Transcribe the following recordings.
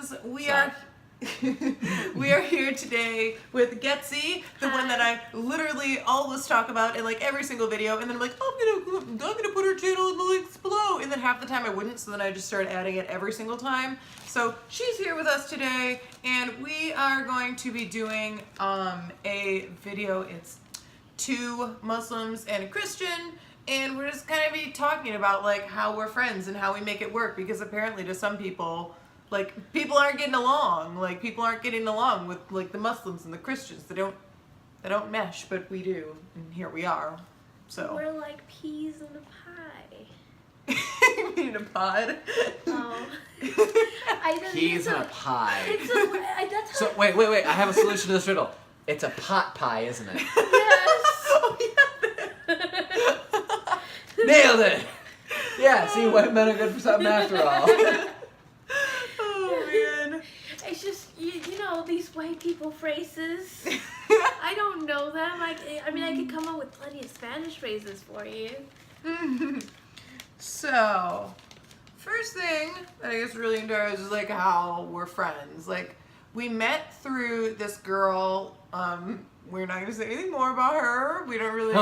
friends. We are here today with Getzy, the one that I literally always talk about in like every single video, and then I'm like, oh, I'm gonna put her channel in the links below, and then half the time I wouldn't, so then I just started adding it every single time. So she's here with us today, and we are going to be doing a video. It's two Muslims and a Christian, and we're just kind of be talking about like how we're friends and how we make it work, because apparently to some people, like, people aren't getting along. Like, people aren't getting along with like the Muslims and the Christians. They don't mesh, but we do, and here we are. So we're like peas in a pie. You mean a pod? Oh. Peas in a pie. That's So wait. I have a solution to this riddle. It's a pot pie, isn't it? Yes. Oh, yeah. Nailed it. Yeah. See, white men are good for something after all. Oh man. It's just you know these white people phrases. I don't know them. I mean I could come up with plenty of Spanish phrases for you. So, first thing that I guess really enjoys is like how we're friends. Like, we met through this girl. We're not gonna say anything more about her. We don't really.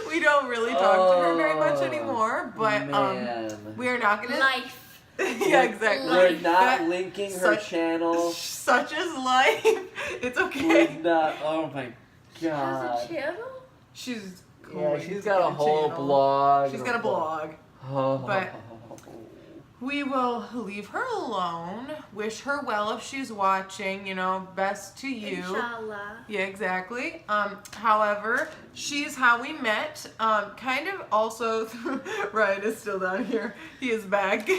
We don't really talk to her very much anymore. But we are not gonna. Life. Yeah, exactly. We're not linking her channel. Such is life. It's okay. We're not. Oh my She has god. a channel? She's She's got a whole blog. She's got a blog. Oh. But we will leave her alone. Wish her well if she's watching, you know, best to you. Inshallah. Yeah, exactly. However, she's how we met. Kind of also, Ryan is still down here. He is back.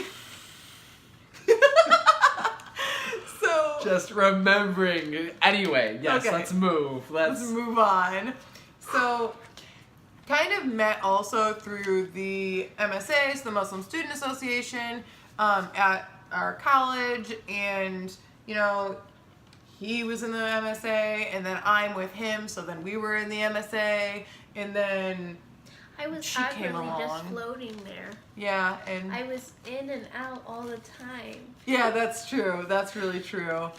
So. Just remembering. Anyway, yes, Okay. let's move. Let's move on. So, kind of met also through the MSA, the Muslim Student Association, at our college, and you know, he was in the MSA, and then I'm with him, so then we were in the MSA, and then I was she came really just along. floating there. Yeah, and I was in and out all the time. yeah, that's true. That's really true.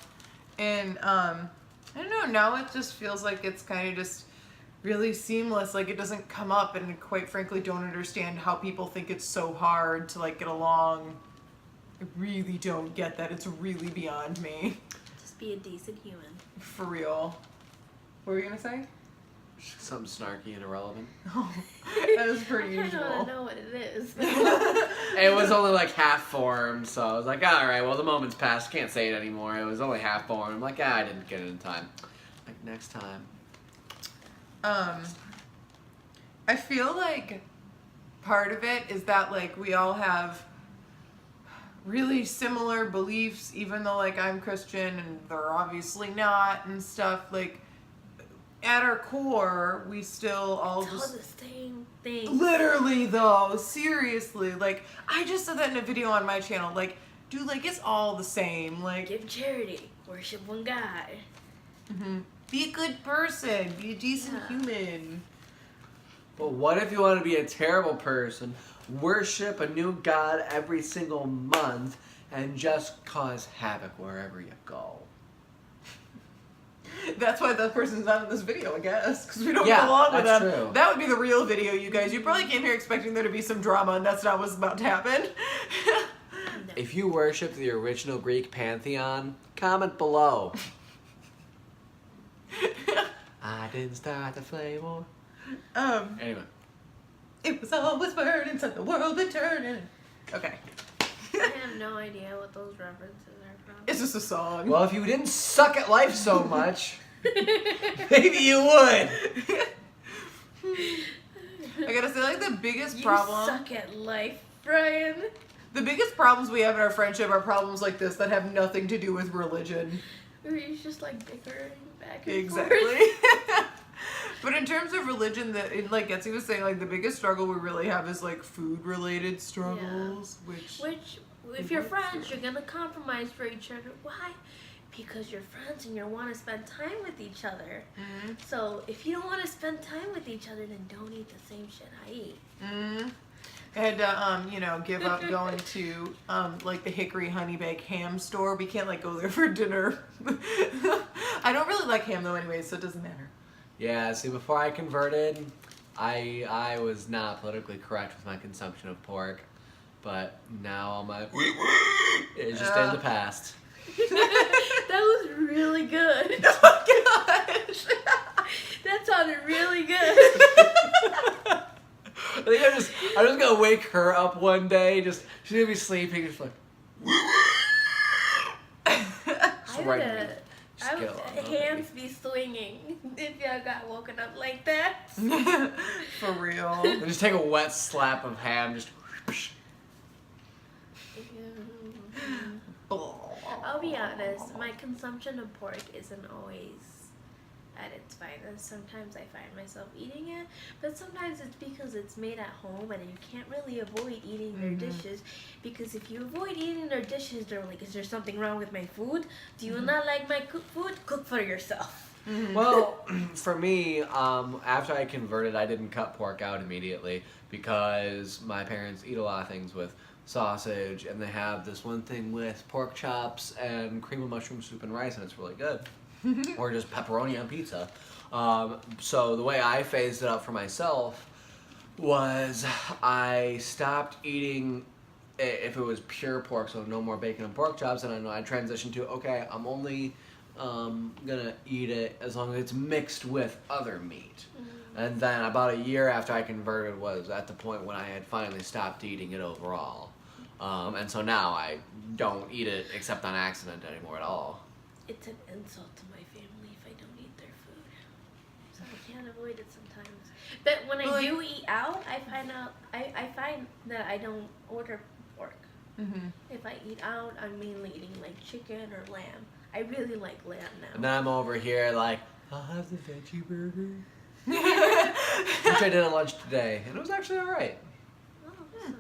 And I don't know, now it just feels like it's kind of just really seamless. Like, it doesn't come up, and quite frankly don't understand how people think it's so hard to like get along. I really don't get that. It's really beyond me. Just be a decent human. For real. What were you gonna say? Something snarky and irrelevant. Oh, that was pretty I don't usual. know what it is. It was only like half formed, so I was like, all right, well, the moment's passed. Can't say it anymore. It was only half formed. I'm like, I didn't get it in time. Like, next time. I feel like part of it is that like we all have really similar beliefs, even though like I'm Christian and they're obviously not and stuff. Like, at our core, we still all It's all just the same thing. literally though, seriously, like I just said that in a video on my channel. Like, dude, like it's all the same. Like, Give charity. Worship one God. be a good person. Be a decent human. But what if you want to be a terrible person, worship a new god every single month, and just cause havoc wherever you go? That's why that person's not in this video, I guess, because we don't Yeah, get along with that's them. true. That would be the real video, you guys. You probably came here expecting there to be some drama, and that's not what's about to happen. If you worship the original Greek pantheon, comment below. I didn't start the flame or... Anyway. It was always burning, so the world been turning. Okay. I have no idea what those references are from. It's just a song. Well, if you didn't suck at life so much, maybe you would. I gotta say, like, the biggest You problem... suck at life, Brian. The biggest problems we have in our friendship are problems like this that have nothing to do with religion. Or you just like bickering back and Exactly. forth. But in terms of religion, like Getzy was saying, like the biggest struggle we really have is like food-related struggles, which if you're friends, you're gonna compromise for each other. Why? Because you're friends and you want to spend time with each other. So if you don't want to spend time with each other, then don't eat the same shit I eat. I had to, give up going to, like the Hickory Honey Bake ham store. We can't, like, go there for dinner. I don't really like ham, though, anyway, so it doesn't matter. Yeah, see, before I converted, I was not politically correct with my consumption of pork. But now all my... it's just in the past. That was really good. Oh, my gosh. That sounded really good. I think I'm just gonna wake her up one day. She's gonna be sleeping, just like. Hands be swinging if y'all got woken up like that. For real. Just take a wet slap of ham, just. I'll be honest, my consumption of pork isn't always at its finest. Sometimes I find myself eating it, but sometimes it's because it's made at home and you can't really avoid eating their dishes, because if you avoid eating their dishes, they're like, is there something wrong with my food? Do you not like my food? Cook for yourself. Well, for me, after I converted, I didn't cut pork out immediately because my parents eat a lot of things with sausage, and they have this one thing with pork chops and cream of mushroom soup and rice, and it's really good. Or just pepperoni on pizza. So the way I phased it out for myself was I stopped eating if it was pure pork, so no more bacon and pork chops, and I transitioned to, okay, I'm only gonna eat it as long as it's mixed with other meat. And then about a year after I converted was at the point when I had finally stopped eating it overall. And so now I don't eat it except on accident anymore at all. It's an insult to my family if I don't eat their food. So I can't avoid it sometimes. But when I do eat out, I find that I don't order pork. If I eat out, I'm mainly eating like chicken or lamb. I really like lamb now. And then I'm over here like, I'll have the veggie burger. Which I did at lunch today, and it was actually alright. Oh, so,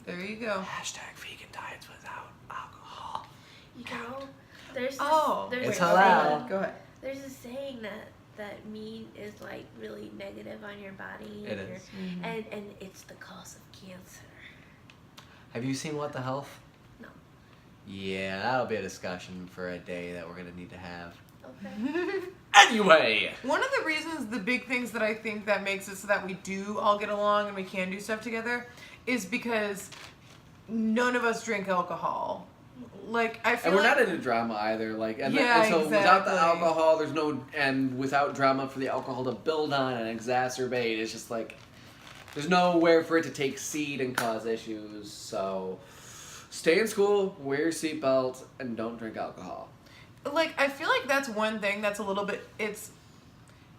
There you go. Hashtag vegan diets without alcohol. you know, there's this, It's a halal. saying- Go ahead. There's a saying that meat is like really negative on your body. It and is. And it's the cause of cancer. Have you seen What the Health? No. Yeah, that'll be a discussion for a day that we're gonna need to have. Okay. Anyway! One of the reasons, the big things that I think that makes it so that we do all get along and we can do stuff together is because none of us drink alcohol. Like, I feel And we're like... not into drama either. Like, and so exactly. without the alcohol, there's no, and without drama for the alcohol to build on and exacerbate, it's just like, there's nowhere for it to take seed and cause issues. So, stay in school, wear your seatbelt, and don't drink alcohol. Like, I feel like that's one thing that's a little bit, it's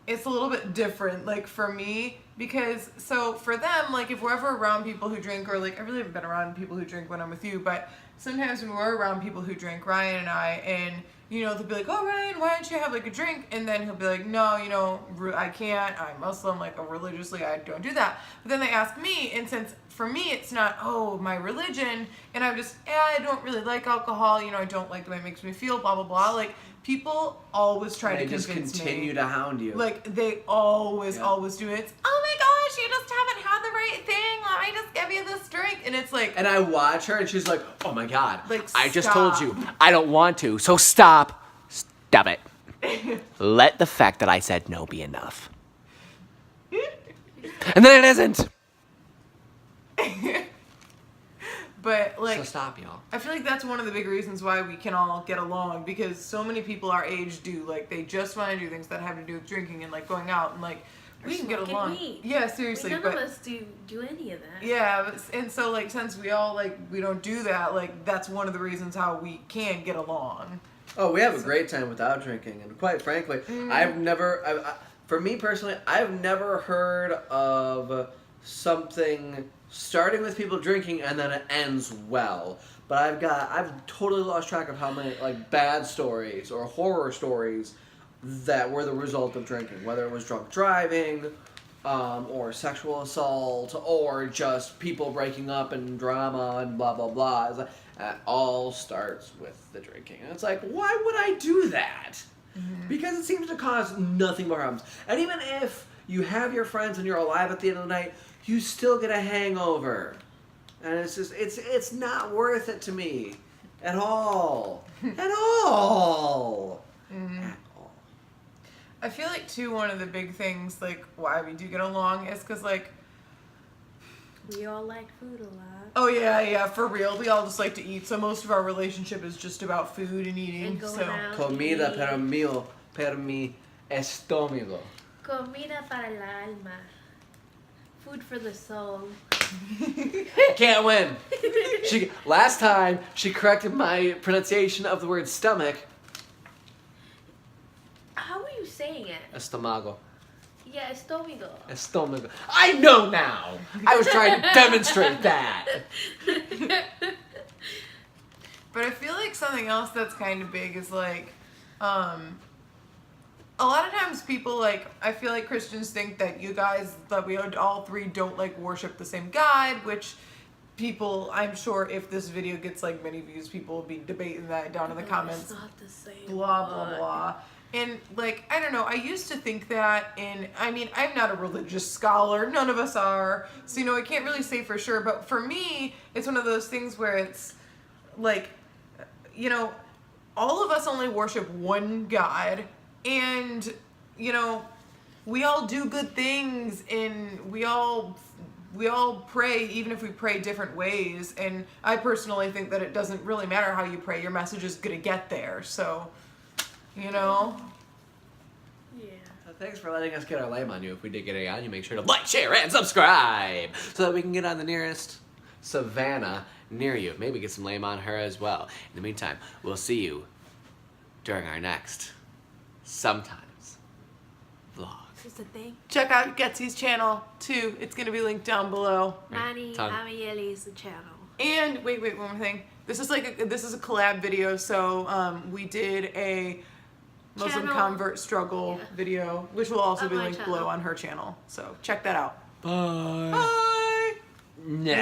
a little bit different, like, for me, because, so, for them, like, if we're ever around people who drink, or, like, I really haven't been around people who drink when I'm with you, but sometimes when we're around people who drink, Ryan and I, and, you know, they'll be like, oh, Ryan, why don't you have, like, a drink? And then he'll be like, no, you know, I can't, I'm Muslim, like, religiously, I don't do that. But then they ask me, and since, for me, it's not, oh, my religion, and I'm just, I don't really like alcohol, you know, I don't like the way it makes me feel, blah, blah, blah, like, people always try to convince me. They just continue to hound you. Like, they always do it. It's, oh my gosh, you just haven't had the right thing. Let me just give you this drink. And it's like... And I watch her, and she's like, oh my god, like, I just stop. told you, I don't want to, so stop. Stop it. Let the fact that I said no be enough. And then it isn't. But, like... So stop, y'all. I feel like that's one of the big reasons why we can all get along, because so many people our age do, like, they just want to do things that have to do with drinking and, like, going out, and, like, we can get smoking along. weed. Yeah, seriously. None but, of us do any of that. Yeah, and so, like, since we all, like, we don't do that, like, that's one of the reasons how we can get along. Oh, we have a great time without drinking, and quite frankly, I've never, for me personally, I've never heard of something starting with people drinking and then it ends well. But I've totally lost track of how many, like, bad stories or horror stories that were the result of drinking, whether it was drunk driving, or sexual assault, or just people breaking up and drama and blah, blah, blah. It's like, it all starts with the drinking. And it's like, why would I do that? Because it seems to cause nothing but harms. And even if you have your friends and you're alive at the end of the night, you still get a hangover. And it's just, it's not worth it to me. At all. At all. At all. I feel like too, one of the big things like why we do get along is because like we all like food a lot. Oh yeah, for real. We all just like to eat, so most of our relationship is just about food and eating. And going so out. Comida per mi estómago. Comida para el alma. Food for the soul. Can't win. Last time she corrected my pronunciation of the word stomach. How are you saying it? Estomago. Yeah, estómago. Estomago. I know now. I was trying to demonstrate that. But I feel like something else that's kind of big is like, a lot of times people like, I feel like Christians think that you guys, that we all three don't like worship the same God, which people, I'm sure if this video gets like many views, people will be debating that down in the comments. It's not the same. Blah, blah, blah. And like, I don't know, I used to think that, and I mean, I'm not a religious scholar, none of us are, so you know, I can't really say for sure, but for me, it's one of those things where it's like, you know, all of us only worship one God, and you know, we all do good things, and we all pray, even if we pray different ways, and I personally think that it doesn't really matter how you pray, your message is gonna get there, so, you know? Yeah. Thanks for letting us get our lame on you. If we did get it on you, make sure to like, share, and subscribe so that we can get on the nearest Savannah near you. Maybe get some lame on her as well. In the meantime, we'll see you during our next Sometimes vlog. Is the thing. Check out Getzy's channel too. It's gonna be linked down below. Nani Amieli is the channel. And wait, one more thing. This is a collab video. So we did a Muslim Channel. convert struggle video, which will also On be my linked channel. below on her channel. So check that out. Bye. Bye. Nah.